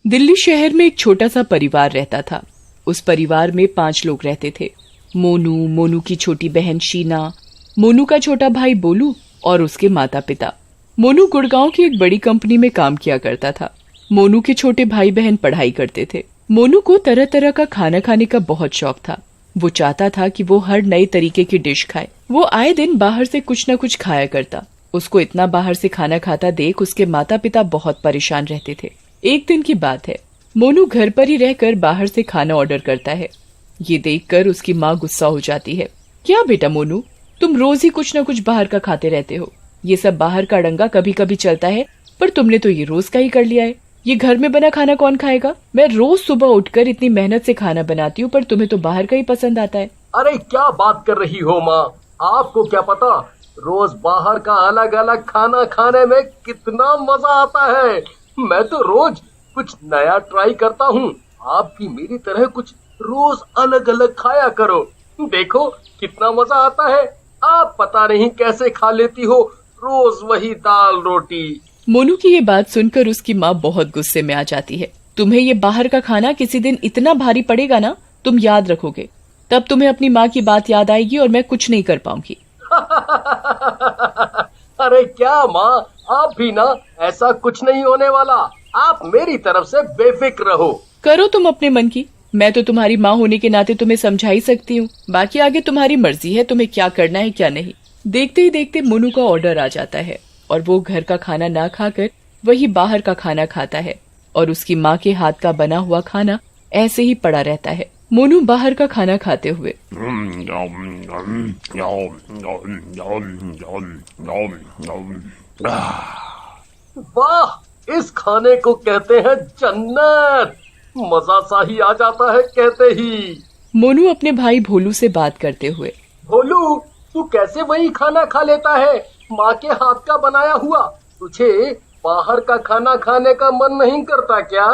दिल्ली शहर में एक छोटा सा परिवार रहता था। उस परिवार में 5 लोग रहते थे। मोनू, मोनू की छोटी बहन शीना, मोनू का छोटा भाई बोलू और उसके माता पिता। मोनू गुड़गांव की एक बड़ी कंपनी में काम किया करता था। मोनू के छोटे भाई बहन पढ़ाई करते थे। मोनू को तरह तरह का खाना खाने का बहुत शौक था। वो चाहता था कि वो हर नए तरीके की डिश खाए। वो आए दिन बाहर से कुछ न कुछ खाया करता। उसको इतना बाहर से खाना खाता देख उसके माता पिता बहुत परेशान रहते थे। एक दिन की बात है, मोनू घर पर ही रहकर बाहर से खाना ऑर्डर करता है। ये देखकर उसकी माँ गुस्सा हो जाती है। क्या बेटा मोनू, तुम रोज ही कुछ न कुछ बाहर का खाते रहते हो। ये सब बाहर का डंगा कभी कभी चलता है, पर तुमने तो ये रोज का ही कर लिया है। ये घर में बना खाना कौन खाएगा? मैं रोज सुबह उठकर इतनी मेहनत से खाना बनाती हूँ, पर तुम्हें तो बाहर का ही पसंद आता है। अरे क्या बात कर रही हो माँ, आपको क्या पता रोज बाहर का अलग अलग खाना खाने में कितना मजा आता है। मैं तो रोज कुछ नया ट्राई करता हूँ। आप भी मेरी तरह कुछ रोज अलग अलग खाया करो, देखो कितना मजा आता है। आप पता नहीं कैसे खा लेती हो रोज वही दाल रोटी। मोनू की ये बात सुनकर उसकी माँ बहुत गुस्से में आ जाती है। तुम्हें ये बाहर का खाना किसी दिन इतना भारी पड़ेगा ना, तुम याद रखोगे, तब तुम्हें अपनी माँ की बात याद आएगी और मैं कुछ नहीं कर पाऊंगी। अरे क्या माँ, आप भी ना, ऐसा कुछ नहीं होने वाला। आप मेरी तरफ से बेफिक्र रहो। करो तुम अपने मन की, मैं तो तुम्हारी माँ होने के नाते तुम्हें समझा ही सकती हूँ। बाकी आगे तुम्हारी मर्जी है, तुम्हें क्या करना है क्या नहीं। देखते ही देखते मोनू का ऑर्डर आ जाता है और वो घर का खाना ना खाकर वही बाहर का खाना खाता है और उसकी माँ के हाथ का बना हुआ खाना ऐसे ही पड़ा रहता है। मोनू बाहर का खाना खाते हुए, वाह, इस खाने को कहते हैं जन्नत। मजा सा ही आ जाता है कहते ही। मोनू अपने भाई भोलू से बात करते हुए, भोलू, तू कैसे वही खाना खा लेता है, माँ के हाथ का बनाया हुआ? तुझे बाहर का खाना खाने का मन नहीं करता क्या?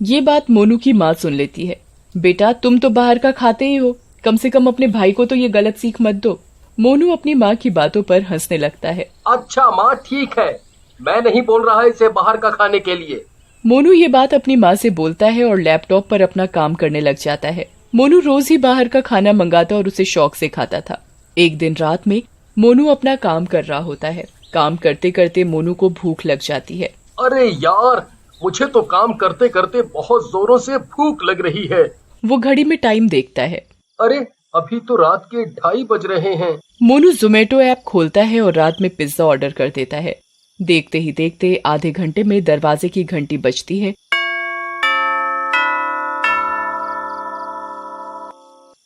ये बात मोनू की माँ सुन लेती है। बेटा, तुम तो बाहर का खाते ही हो, कम से कम अपने भाई को तो ये गलत सीख मत दो। मोनू अपनी माँ की बातों पर हंसने लगता है। अच्छा माँ, ठीक है, मैं नहीं बोल रहा इसे बाहर का खाने के लिए। मोनू ये बात अपनी माँ से बोलता है और लैपटॉप पर अपना काम करने लग जाता है। मोनू रोज ही बाहर का खाना मंगाता और उसे शौक से खाता था। एक दिन रात में मोनू अपना काम कर रहा होता है। काम करते करते मोनू को भूख लग जाती है। अरे यार, मुझे तो काम करते करते बहुत जोरों से भूख लग रही है। वो घड़ी में टाइम देखता है। अरे अभी तो रात के 2:30 बज रहे हैं। मोनू जोमेटो ऐप खोलता है और रात में पिज्जा ऑर्डर कर देता है। देखते ही देखते आधे घंटे में दरवाजे की घंटी बजती है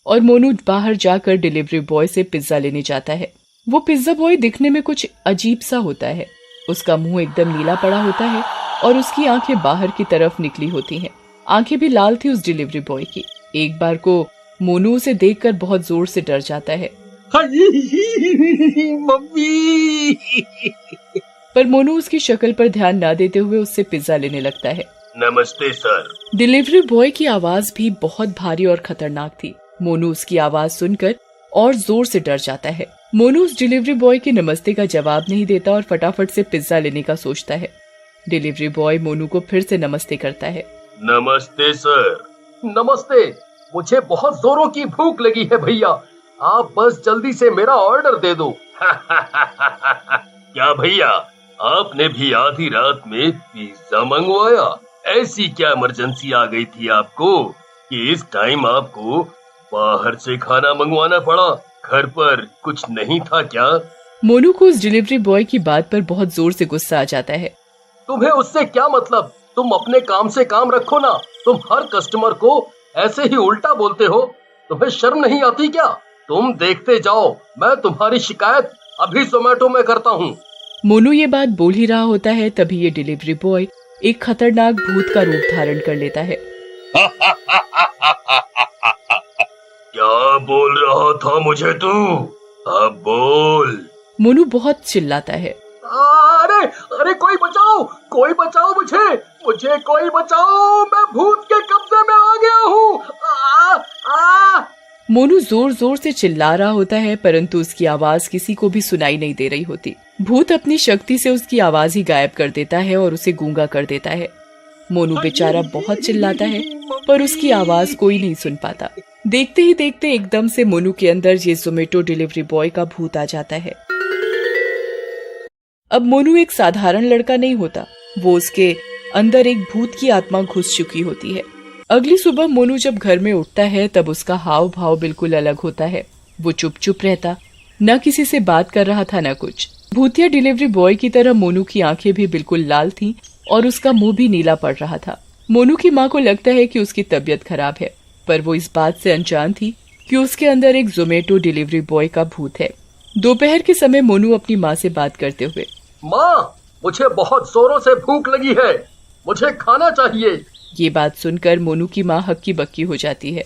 और मोनू बाहर जाकर डिलीवरी बॉय से पिज्जा लेने जाता है। वो पिज्जा बॉय दिखने में कुछ अजीब सा होता है। उसका मुंह एकदम नीला पड़ा होता है और उसकी आंखें बाहर की तरफ निकली होती हैं। आंखें भी लाल थी उस डिलीवरी बॉय की। एक बार को मोनू उसे देखकर बहुत जोर से डर जाता है। मम्मी। पर मोनू उसकी शक्ल पर ध्यान न देते हुए उससे पिज्जा लेने लगता है। नमस्ते सर। डिलीवरी बॉय की आवाज भी बहुत भारी और खतरनाक थी। मोनू उसकी आवाज सुनकर और जोर से डर जाता है। मोनू उस डिलीवरी बॉय के नमस्ते का जवाब नहीं देता और फटाफट से पिज्जा लेने का सोचता है। डिलीवरी बॉय मोनू को फिर से नमस्ते करता है। नमस्ते सर। नमस्ते, मुझे बहुत जोरों की भूख लगी है भैया, आप बस जल्दी से मेरा ऑर्डर दे दो। क्या भैया, आपने भी आधी रात में पिज्जा मंगवाया? ऐसी क्या इमरजेंसी आ गई थी आपको कि इस टाइम आपको बाहर से खाना मंगवाना पड़ा? घर पर कुछ नहीं था क्या? मोनू को उस डिलीवरी बॉय की बात पर बहुत जोर से गुस्सा आ जाता है। तुम्हें उससे क्या मतलब? तुम अपने काम से काम रखो ना। तुम हर कस्टमर को ऐसे ही उल्टा बोलते हो, तुम्हें शर्म नहीं आती क्या? तुम देखते जाओ, मैं तुम्हारी शिकायत अभी जोमेटो में करता हूँ। मोनू ये बात बोल ही रहा होता है, तभी ये डिलीवरी बॉय एक खतरनाक भूत का रूप धारण कर लेता है। क्या बोल रहा था मुझे तू? अब बोल। मोनू बहुत चिल्लाता है। अरे अरे, कोई बचाओ, कोई बचाओ मुझे, मुझे कोई बचाओ, मैं भूत के कब्जे में आ गया हूँ। मोनू जोर जोर से चिल्ला रहा होता है, परंतु उसकी आवाज किसी को भी सुनाई नहीं दे रही होती। भूत अपनी शक्ति से उसकी आवाज ही गायब कर देता है और उसे गूंगा कर देता है। मोनू बेचारा बहुत चिल्लाता है, पर उसकी आवाज कोई नहीं सुन पाता। देखते ही देखते एकदम से मोनू के अंदर ये जोमेटो डिलीवरी बॉय का भूत आ जाता है। अब मोनू एक साधारण लड़का नहीं होता, वो उसके अंदर एक भूत की आत्मा घुस चुकी होती है। अगली सुबह मोनू जब घर में उठता है तब उसका हाव भाव बिल्कुल अलग होता है। वो चुप चुप रहता, न किसी से बात कर रहा था न कुछ। भूतिया डिलीवरी बॉय की तरह मोनू की आंखें भी बिल्कुल लाल थीं और उसका मुंह भी नीला पड़ रहा था। मोनू की माँ को लगता है कि उसकी तबीयत खराब है, पर वो इस बात से अनजान थी कि उसके अंदर एक जोमेटो डिलीवरी बॉय का भूत है। दोपहर के समय मोनू अपनी माँ से बात करते हुए, माँ, मुझे बहुत जोरों से भूख लगी है, मुझे खाना चाहिए। ये बात सुनकर मोनू की माँ हक्की बक्की हो जाती है।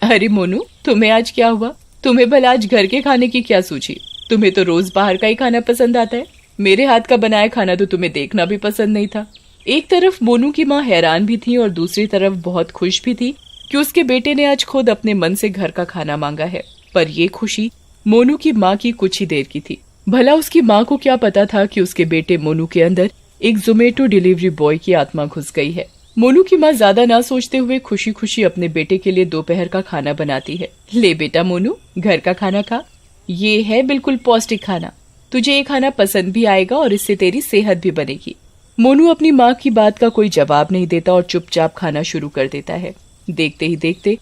अरे मोनू, तुम्हें आज क्या हुआ? तुम्हें भला आज घर के खाने की क्या सूझी? तुम्हें तो रोज बाहर का ही खाना पसंद आता है। मेरे हाथ का बनाया खाना तो तुम्हें देखना भी पसंद नहीं था। एक तरफ मोनू की माँ हैरान भी थी और दूसरी तरफ बहुत खुश भी थी कि उसके बेटे ने आज खुद अपने मन से घर का खाना मांगा है। पर ये खुशी मोनू की माँ की कुछ ही देर की थी। भला उसकी माँ को क्या पता था कि उसके बेटे मोनू के अंदर एक जोमेटो डिलीवरी बॉय की आत्मा घुस गई है। मोनू की माँ ज्यादा ना सोचते हुए खुशी खुशी अपने बेटे के लिए दोपहर का खाना बनाती है। ले बेटा मोनू, घर का खाना खा, ये है बिल्कुल पौष्टिक खाना। तुझे ये खाना पसंद भी आएगा और इससे तेरी सेहत भी बनेगी। मोनू अपनी माँ की बात का कोई जवाब नहीं देता और चुपचाप खाना शुरू कर देता है। देखते ही देखते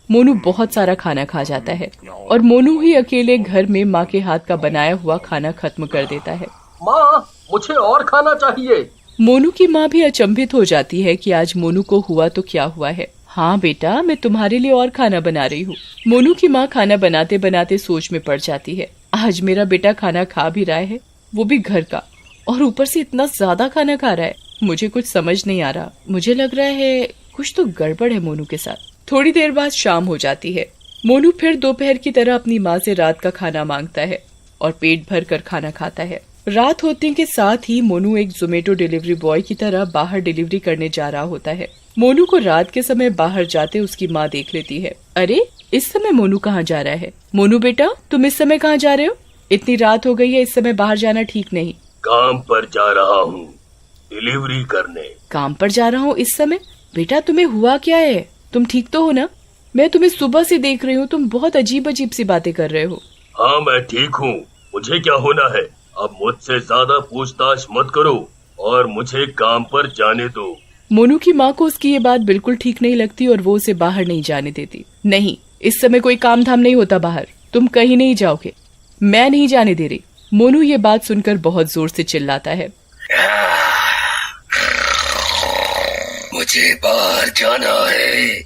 मोनू बहुत सारा खाना खा जाता है और मोनू ही अकेले घर में माँ के हाथ का बनाया हुआ खाना खत्म कर देता है। माँ, मुझे और खाना चाहिए। मोनू की माँ भी अचंभित हो जाती है कि आज मोनू को हुआ तो क्या हुआ है। हाँ बेटा, मैं तुम्हारे लिए और खाना बना रही हूँ। मोनू की माँ खाना बनाते बनाते सोच में पड़ जाती है। आज मेरा बेटा खाना खा भी रहा है, वो भी घर का, और ऊपर से इतना ज्यादा खाना खा रहा है। मुझे कुछ समझ नहीं आ रहा। मुझे लग रहा है कुछ तो गड़बड़ है मोनू के साथ। थोड़ी देर बाद शाम हो जाती है। मोनू फिर दोपहर की तरह अपनी माँ से रात का खाना मांगता है और पेट भर कर खाना खाता है। रात होते के साथ ही मोनू एक जोमेटो डिलीवरी बॉय की तरह बाहर डिलीवरी करने जा रहा होता है। मोनू को रात के समय बाहर जाते उसकी माँ देख लेती है। अरे, इस समय मोनू कहाँ जा रहा है? मोनू बेटा, तुम इस समय कहाँ जा रहे हो? इतनी रात हो गई है, इस समय बाहर जाना ठीक नहीं। काम पर जा रहा हूँ, डिलीवरी करने। काम पर जा रहा हूँ इस समय? बेटा, तुम्हें हुआ क्या है? तुम ठीक तो हो ना? मैं तुम्हें सुबह से देख रही हूँ, तुम बहुत अजीब अजीब सी बातें कर रहे हो। हाँ, मैं ठीक हूँ। मुझे क्या होना है? अब मुझसे ज्यादा पूछताछ मत करो और मुझे काम पर जाने दो। मोनू की माँ को उसकी ये बात बिल्कुल ठीक नहीं लगती और वो उसे बाहर नहीं जाने देती। नहीं, इस समय कोई काम धाम नहीं होता बाहर, तुम कहीं नहीं जाओगे, मैं नहीं जाने दे रही। मोनू ये बात सुनकर बहुत जोर से चिल्लाता है। मुझे बाहर जाना है।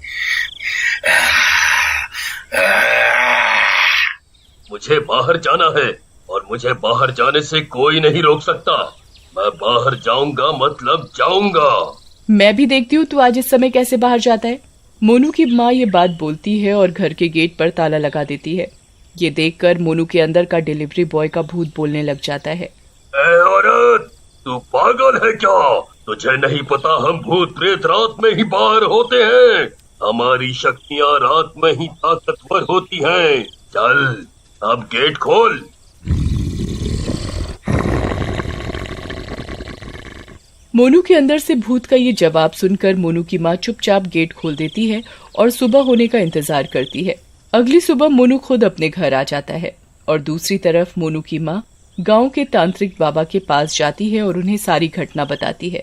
मुझे बाहर जाना है और मुझे बाहर जाने से कोई नहीं रोक सकता। मैं बाहर जाऊंगा मतलब जाऊंगा। मैं भी देखती हूँ तू आज इस समय कैसे बाहर जाता है। मोनू की माँ ये बात बोलती है और घर के गेट पर ताला लगा देती है। ये देखकर मोनू के अंदर का डिलीवरी बॉय का भूत बोलने लग जाता है। ए औरत, तू पागल है क्या? तुझे नहीं पता हम भूत प्रेत रात में ही बाहर होते हैं। हमारी शक्तियाँ रात में ही ताकतवर होती हैं। चल, अब गेट खोल। मोनू के अंदर से भूत का ये जवाब सुनकर मोनू की माँ चुपचाप गेट खोल देती है और सुबह होने का इंतजार करती है। अगली सुबह मोनू खुद अपने घर आ जाता है और दूसरी तरफ मोनू की माँ गांव के तांत्रिक बाबा के पास जाती है और उन्हें सारी घटना बताती है।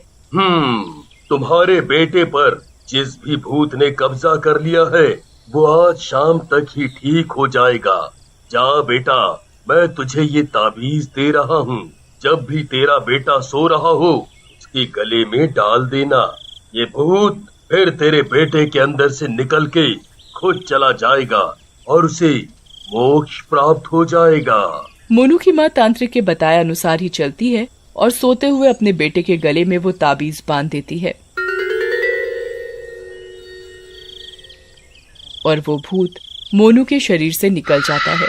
तुम्हारे बेटे पर जिस भी भूत ने कब्जा कर लिया है वो आज शाम तक ही ठीक हो जाएगा। जा बेटा, मैं तुझे ये ताबीज दे रहा हूँ। जब भी तेरा बेटा सो रहा हो उसके गले में डाल देना। ये भूत फिर तेरे बेटे के अंदर से निकल के खुद चला जाएगा और उसे मोक्ष प्राप्त हो जाएगा। मोनू की माँ तांत्रिक के बताए अनुसार ही चलती है और सोते हुए अपने बेटे के गले में वो ताबीज बांध देती है और वो भूत मोनू के शरीर से निकल जाता है।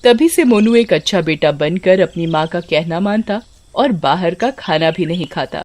तभी से मोनू एक अच्छा बेटा बनकर अपनी माँ का कहना मानता और बाहर का खाना भी नहीं खाता।